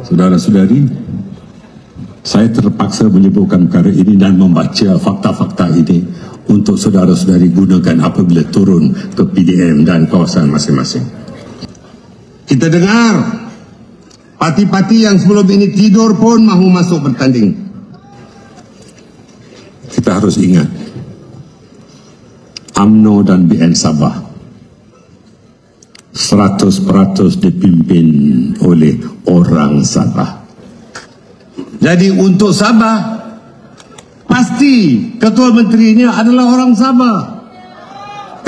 Saudara-saudari, saya terpaksa menyebutkan perkara ini dan membaca fakta-fakta ini untuk saudara-saudari gunakan apabila turun ke PDM dan kawasan masing-masing. Kita dengar parti-parti yang sebelum ini tidur pun mahu masuk bertanding. Kita harus ingat, UMNO dan BN Sabah 100% dipimpin oleh orang Sabah. Jadi untuk Sabah, pasti Ketua Menterinya adalah orang Sabah.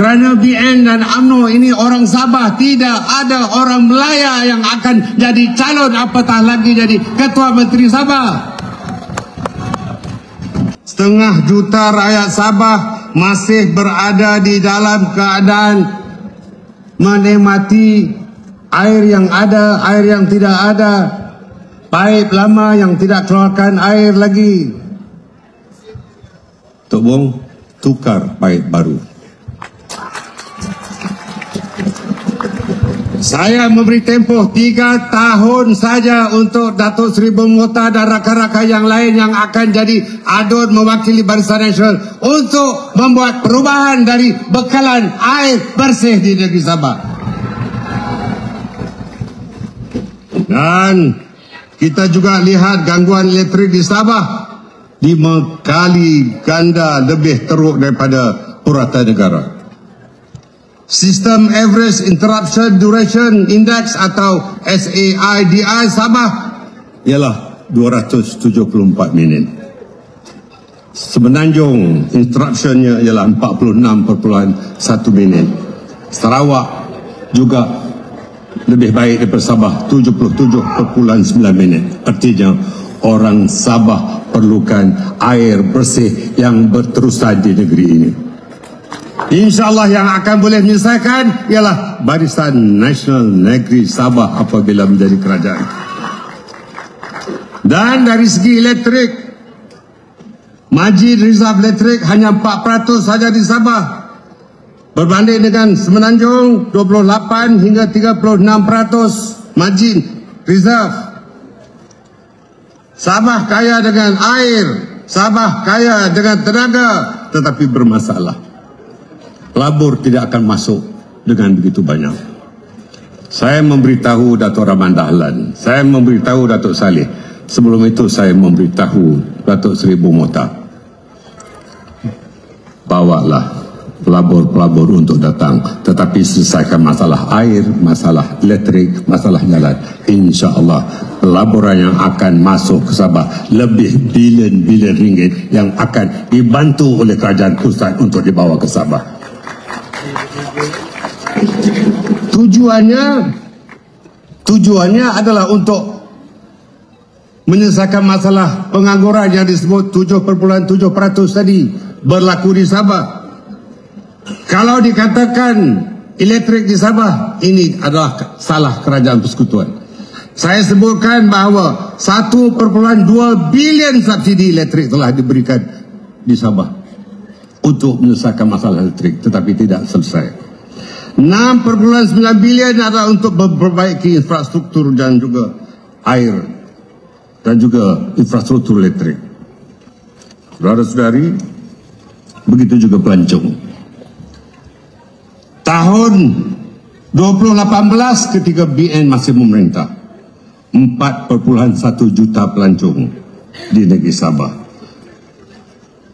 Kerana BN dan UMNO ini orang Sabah, tidak ada orang Melaya yang akan jadi calon apatah lagi jadi Ketua Menteri Sabah. 500 juta rakyat Sabah masih berada di dalam keadaan menikmati air yang ada, air yang tidak ada, paip lama yang tidak keluarkan air lagi. Tok Bong, tukar paip baru. Saya memberi tempoh 3 tahun saja untuk Datuk Seri Bermota dan rakan-rakan yang lain yang akan jadi adun mewakili Barisan Nasional untuk membuat perubahan dari bekalan air bersih di negeri Sabah. Dan kita juga lihat gangguan elektrik di Sabah 5 kali ganda lebih teruk daripada purata negara. Sistem Average Interruption Duration Index atau SAIDI Sabah ialah 274 minit. Semenanjung interruptionnya ialah 46.1 minit. Sarawak juga lebih baik daripada Sabah, 77.9 minit. Artinya orang Sabah perlukan air bersih yang berterusan di negeri ini. InsyaAllah yang akan boleh menyelesaikan ialah Barisan Nasional Negeri Sabah apabila menjadi kerajaan. Dan dari segi elektrik, margin reserve elektrik hanya 4% saja di Sabah, berbanding dengan Semenanjung 28 hingga 36% margin reserve. Sabah kaya dengan air, Sabah kaya dengan tenaga, tetapi bermasalah. Labur tidak akan masuk dengan begitu banyak. Saya memberitahu Datuk Rahman Dahlan, saya memberitahu Datuk Saleh. Sebelum itu saya memberitahu Datuk Seri Bermota, bawalah pelabur-pelabur untuk datang, tetapi selesaikan masalah air, masalah elektrik, masalah jalan. InsyaAllah pelaburan yang akan masuk ke Sabah lebih bilion-bilion ringgit yang akan dibantu oleh kerajaan pusat untuk dibawa ke Sabah. Tujuannya adalah untuk menyelesaikan masalah pengangguran yang disebut 7.7% tadi berlaku di Sabah. Kalau dikatakan elektrik di Sabah, ini adalah salah kerajaan persekutuan. Saya sebutkan bahawa 1.2 bilion subsidi elektrik telah diberikan di Sabah untuk menyelesaikan masalah elektrik, tetapi tidak selesai. 6.9 bilion adalah untuk memperbaiki infrastruktur dan juga air dan juga infrastruktur elektrik. Saudara-saudari, begitu juga pelancong. Tahun 2018 ketika BN masih memerintah, 4.1 juta pelancong di negeri Sabah.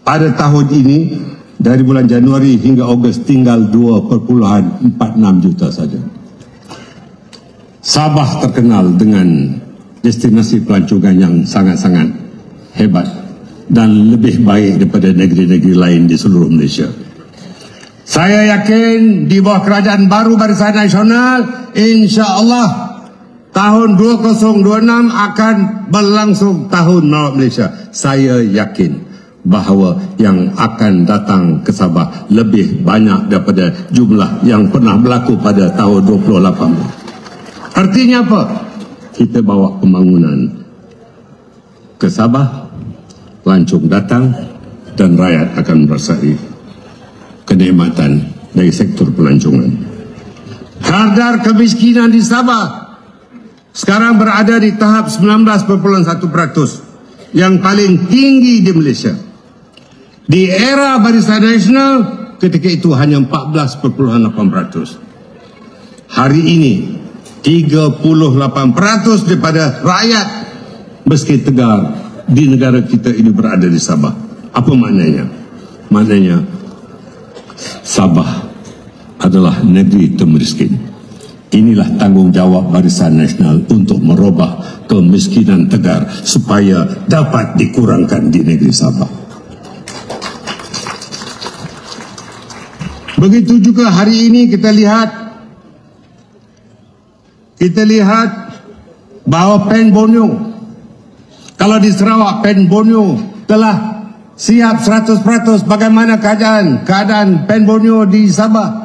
Pada tahun ini, dari bulan Januari hingga Ogos tinggal 2.46 juta saja. Sabah terkenal dengan destinasi pelancongan yang sangat-sangat hebat dan lebih baik daripada negeri-negeri lain di seluruh Malaysia. Saya yakin di bawah kerajaan baru Barisan Nasional, insya-Allah tahun 2026 akan berlangsung tahun Melawat Malaysia. Saya yakin bahawa yang akan datang ke Sabah lebih banyak daripada jumlah yang pernah berlaku pada tahun 2018. Artinya apa? Kita bawa pembangunan ke Sabah, pelancong datang dan rakyat akan merasai kenikmatan dari sektor pelancongan. Kadar kemiskinan di Sabah sekarang berada di tahap 19,1%, yang paling tinggi di Malaysia. Di era Barisan Nasional ketika itu hanya 14,8%. Hari ini 38% daripada rakyat miskin tegar di negara kita ini berada di Sabah. Apa maknanya? Maknanya Sabah adalah negeri termiskin. Inilah tanggungjawab Barisan Nasional untuk merubah kemiskinan tegar supaya dapat dikurangkan di negeri Sabah. Begitu juga hari ini kita lihat bahawa Pen Borneo, kalau di Sarawak Pen Borneo telah siap 100%, bagaimana keadaan Pen Borneo di Sabah?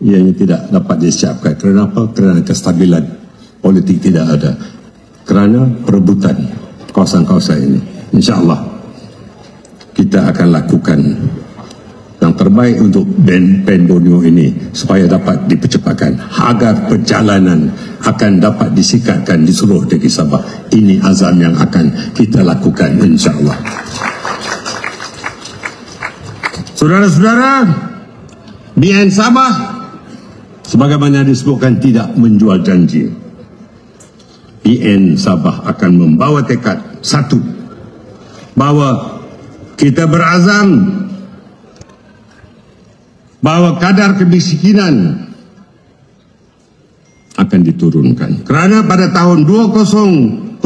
Ianya tidak dapat disiapkan. Kenapa? Kerana kestabilan politik tidak ada. Kerana perebutan kawasan-kawasan ini. InsyaAllah kita akan lakukan yang terbaik untuk Pen Borneo ini supaya dapat dipercepatkan agar perjalanan akan dapat disikatkan di seluruh negeri Sabah. Ini azam yang akan kita lakukan, insyaAllah. Saudara-saudara, BN Sabah sebagaimana disebutkan tidak menjual janji. BN Sabah akan membawa tekad satu, bahawa kita berazam bahawa kadar kemiskinan akan diturunkan. Kerana pada tahun 2009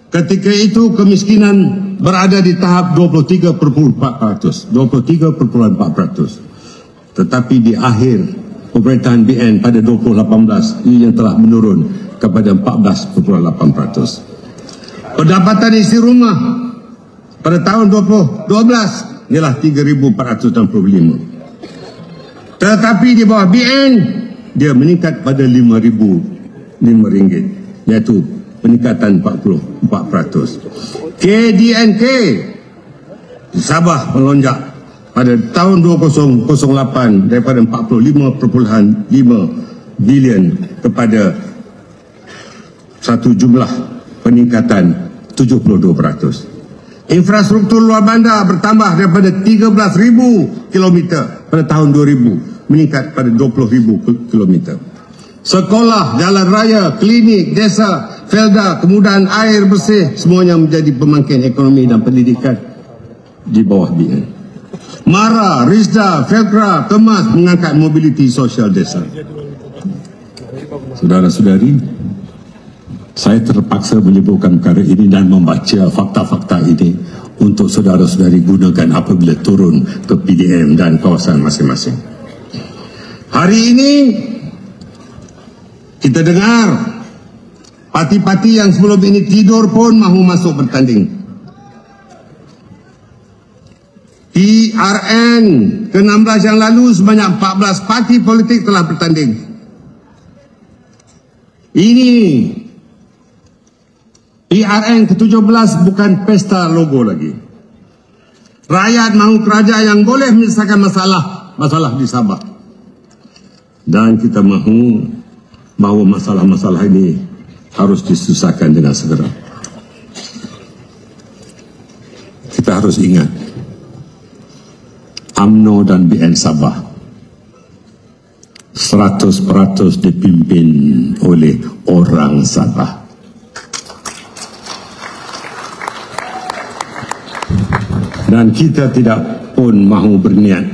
ketika itu kemiskinan berada di tahap 23,4%. Tetapi di akhir pemerintahan BN pada 2018 ini yang telah menurun kepada 14,8%. Pendapatan isi rumah pada tahun 2012 ialah 3,465. Tetapi di bawah BN dia meningkat pada RM5,000, iaitu peningkatan 44%. KDNK di Sabah melonjak pada tahun 2008 daripada 45,5 bilion kepada satu jumlah peningkatan 72%. Infrastruktur luar bandar bertambah daripada 13,000 kilometer pada tahun 2000 meningkat pada 20,000 kilometer. Sekolah, jalan raya, klinik, desa, felda, kemudahan air bersih semuanya menjadi pembangkit ekonomi dan pendidikan di bawah BN. MARA, RISDA, FELKRA, Kemas mengangkat mobiliti sosial desa. Saudara-saudari, saya terpaksa menyebutkan perkara ini dan membaca fakta-fakta ini untuk saudara-saudari gunakan apabila turun ke PDM dan kawasan masing-masing. Hari ini kita dengar parti-parti yang sebelum ini tidur pun mahu masuk bertanding. PRN ke-16 yang lalu sebanyak 14 parti politik telah bertanding. Ini PRN ke-17 bukan pesta logo lagi. Rakyat mahu kerajaan yang boleh menyelesaikan masalah di Sabah. Dan kita mahu bahawa masalah-masalah ini harus diselesaikan dengan segera. Kita harus ingat, UMNO dan BN Sabah 100% dipimpin oleh orang Sabah. Dan kita tidak pun mahu berniat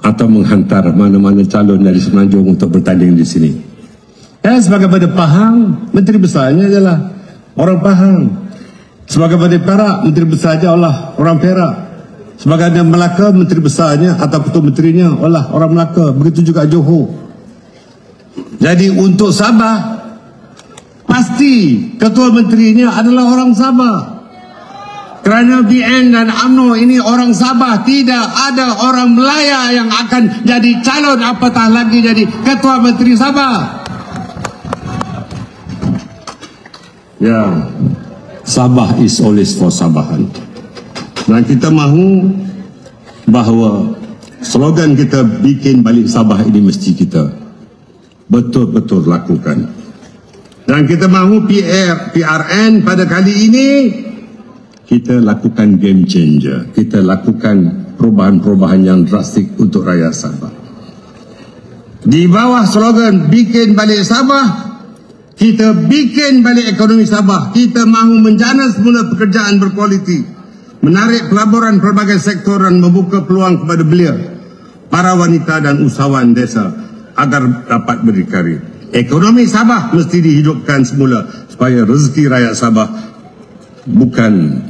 atau menghantar mana-mana calon dari Semenanjung untuk bertanding di sini. Sebagaimana Pahang, menteri besarnya adalah orang Pahang. Sebagaimana Perak, menteri besarnya adalah orang Perak. Sebagaimana Melaka, menteri besarnya atau ketua menterinya adalah orang Melaka. Begitu juga Johor. Jadi untuk Sabah, pasti ketua menterinya adalah orang Sabah. Kerana BN dan UMNO ini orang Sabah, tidak ada orang Melaya yang akan jadi calon apatah lagi jadi ketua menteri Sabah. Ya, Sabah is always for Sabahan. Dan kita mahu bahawa slogan kita bikin balik Sabah ini mesti kita betul-betul lakukan. Dan kita mahu PRN pada kali ini kita lakukan game changer. Kita lakukan perubahan-perubahan yang drastik untuk rakyat Sabah. Di bawah slogan bikin balik Sabah, kita bikin balik ekonomi Sabah. Kita mahu menjana semula pekerjaan berkualiti, menarik pelaburan pelbagai sektor dan membuka peluang kepada belia, para wanita dan usahawan desa agar dapat berdikari. Ekonomi Sabah mesti dihidupkan semula supaya rezeki rakyat Sabah bukan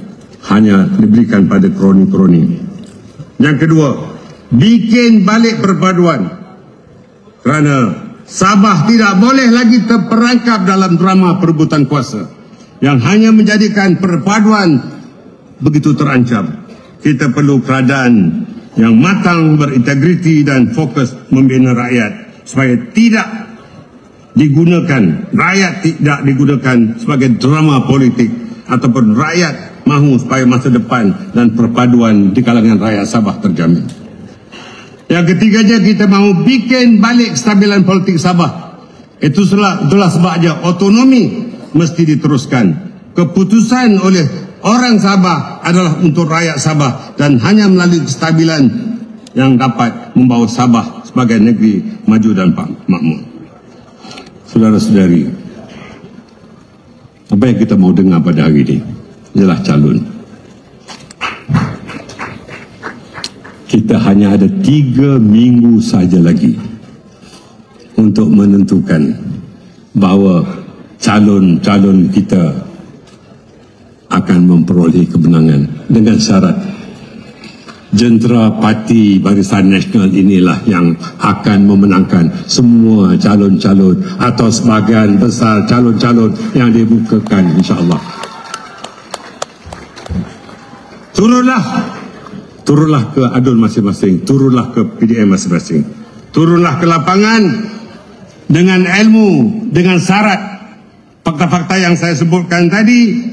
hanya diberikan pada kroni-kroni. Yang kedua, bikin balik perpaduan. Kerana Sabah tidak boleh lagi terperangkap dalam drama perebutan kuasa yang hanya menjadikan perpaduan begitu terancam. Kita perlu keadaan yang matang, berintegriti dan fokus membina rakyat supaya tidak tidak digunakan sebagai drama politik, ataupun rakyat mahu supaya masa depan dan perpaduan di kalangan rakyat Sabah terjamin. Yang ketiganya, kita mahu bikin balik kestabilan politik Sabah. Itulah sebabnya otonomi mesti diteruskan. Keputusan oleh orang Sabah adalah untuk rakyat Sabah dan hanya melalui kestabilan yang dapat membawa Sabah sebagai negeri maju dan makmur. Saudara-saudari, apa yang kita mau dengar pada hari ini ialah calon. Kita hanya ada 3 minggu saja lagi untuk menentukan bahawa calon-calon kita akan memperoleh kemenangan dengan syarat jentera parti Barisan Nasional inilah yang akan memenangkan semua calon-calon atau sebahagian besar calon-calon yang dibukakan, insya-Allah. Turunlah ke adun masing-masing, turunlah ke PDM masing-masing, turunlah ke lapangan dengan ilmu, dengan syarat fakta-fakta yang saya sebutkan tadi,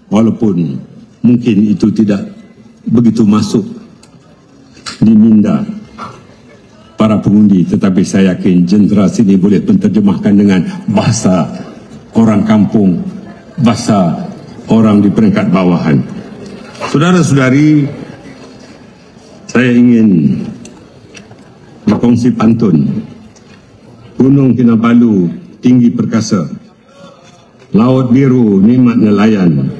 walaupun mungkin itu tidak begitu masuk di minda para pengundi, tetapi saya yakin jentera sini boleh menterjemahkan dengan bahasa orang kampung, bahasa orang di peringkat bawahan. Saudara-saudari, saya ingin berkongsi pantun. Gunung Kinabalu tinggi perkasa, laut biru nikmat nelayan,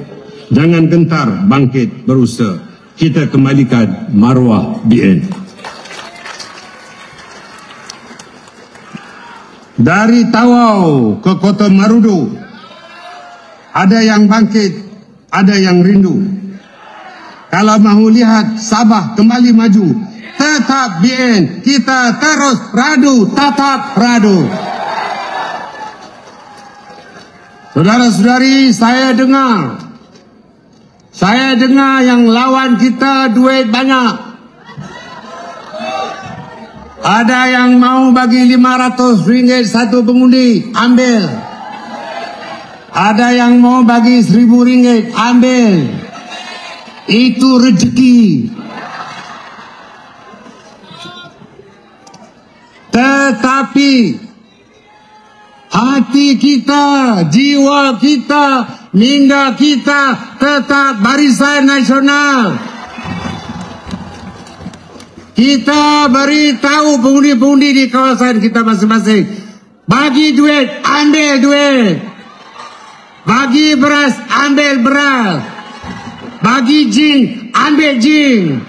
jangan gentar bangkit berusaha, kita kembalikan maruah BN. Dari Tawau ke Kota Marudu, ada yang bangkit, ada yang rindu. Kalau mahu lihat Sabah kembali maju, tetap BN, kita terus radu, tetap radu. Saudara-saudari, saya dengar yang lawan kita duit banyak. Ada yang mau bagi RM500 satu pengundi, ambil. Ada yang mau bagi RM1.000, ambil. Itu rezeki. Tetapi hati kita, jiwa kita, minda kita tetap Barisan Nasional. Kita beritahu pengundi-pengundi di kawasan kita masing-masing, bagi duit, ambil duit. Bagi beras, ambil beras. Bagi jing, ambil jing.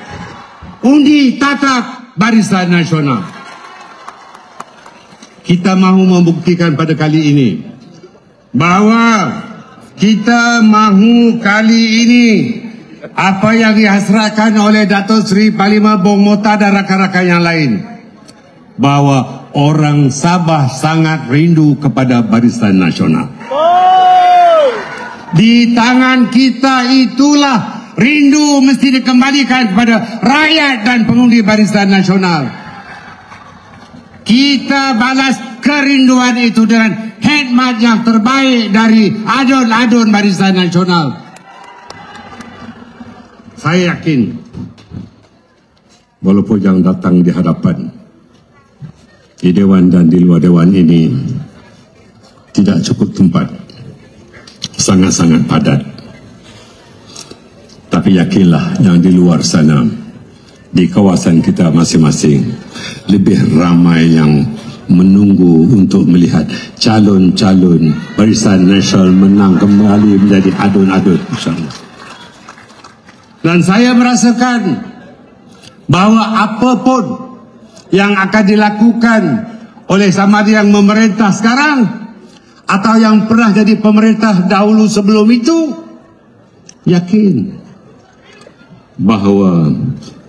Undi tetap Barisan Nasional. Kita mahu membuktikan pada kali ini bahawa kita mahu kali ini apa yang dihasratkan oleh Datuk Seri Panglima Bong Mota dan rakan-rakan yang lain, bahawa orang Sabah sangat rindu kepada Barisan Nasional. Di tangan kita itulah rindu mesti dikembalikan kepada rakyat dan pengundi Barisan Nasional. Kita balas kerinduan itu dengan khidmat yang terbaik dari adun-adun Barisan Nasional. Saya yakin walaupun yang datang di hadapan di Dewan dan di luar Dewan ini tidak cukup tempat, sangat-sangat padat. Tapi yakinlah yang di luar sana, di kawasan kita masing-masing, lebih ramai yang menunggu untuk melihat calon-calon Barisan Nasional menang kembali menjadi adun-adun, insyaAllah. Dan saya merasakan bahawa apapun yang akan dilakukan oleh sama ada yang memerintah sekarang atau yang pernah jadi pemerintah dahulu sebelum itu, yakin bahawa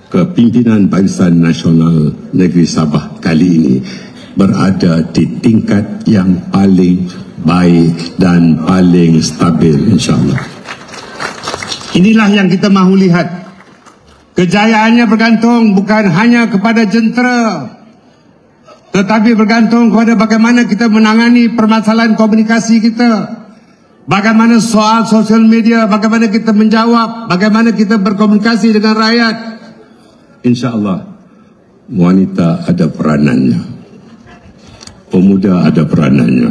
kepimpinan Barisan Nasional Negeri Sabah kali ini berada di tingkat yang paling baik dan paling stabil, insyaAllah. Inilah yang kita mahu lihat. Kejayaannya bergantung bukan hanya kepada jentera, tetapi bergantung kepada bagaimana kita menangani permasalahan komunikasi kita, bagaimana soal sosial media, bagaimana kita menjawab, bagaimana kita berkomunikasi dengan rakyat. InsyaAllah wanita ada peranannya, pemuda ada peranannya,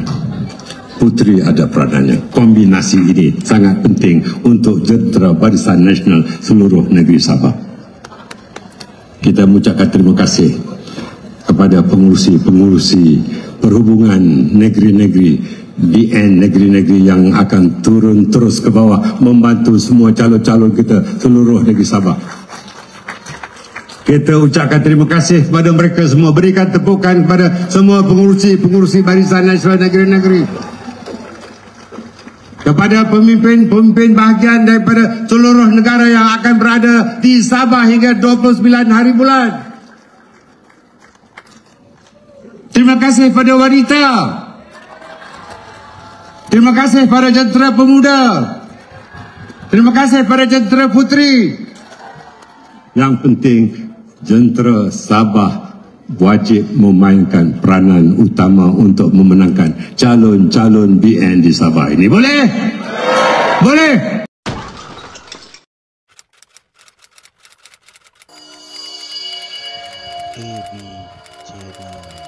putri ada peranannya. Kombinasi ini sangat penting untuk jentera Barisan Nasional seluruh negeri Sabah. Kita mengucapkan terima kasih kepada pengurusi-pengurusi perhubungan negeri-negeri, BN negeri-negeri yang akan turun terus ke bawah membantu semua calon-calon kita seluruh negeri Sabah. Kita ucapkan terima kasih kepada mereka semua, berikan tepukan kepada semua pengurusi-pengurusi Barisan Nasional negeri-negeri, kepada pemimpin-pemimpin bahagian daripada seluruh negara yang akan berada di Sabah hingga 29 hari bulan. Terima kasih pada wanita. Terima kasih pada jentera pemuda. Terima kasih pada jentera putri. Yang penting, jentera Sabah wajib memainkan peranan utama untuk memenangkan calon-calon BN di Sabah ini. Boleh? Boleh? AB Channel.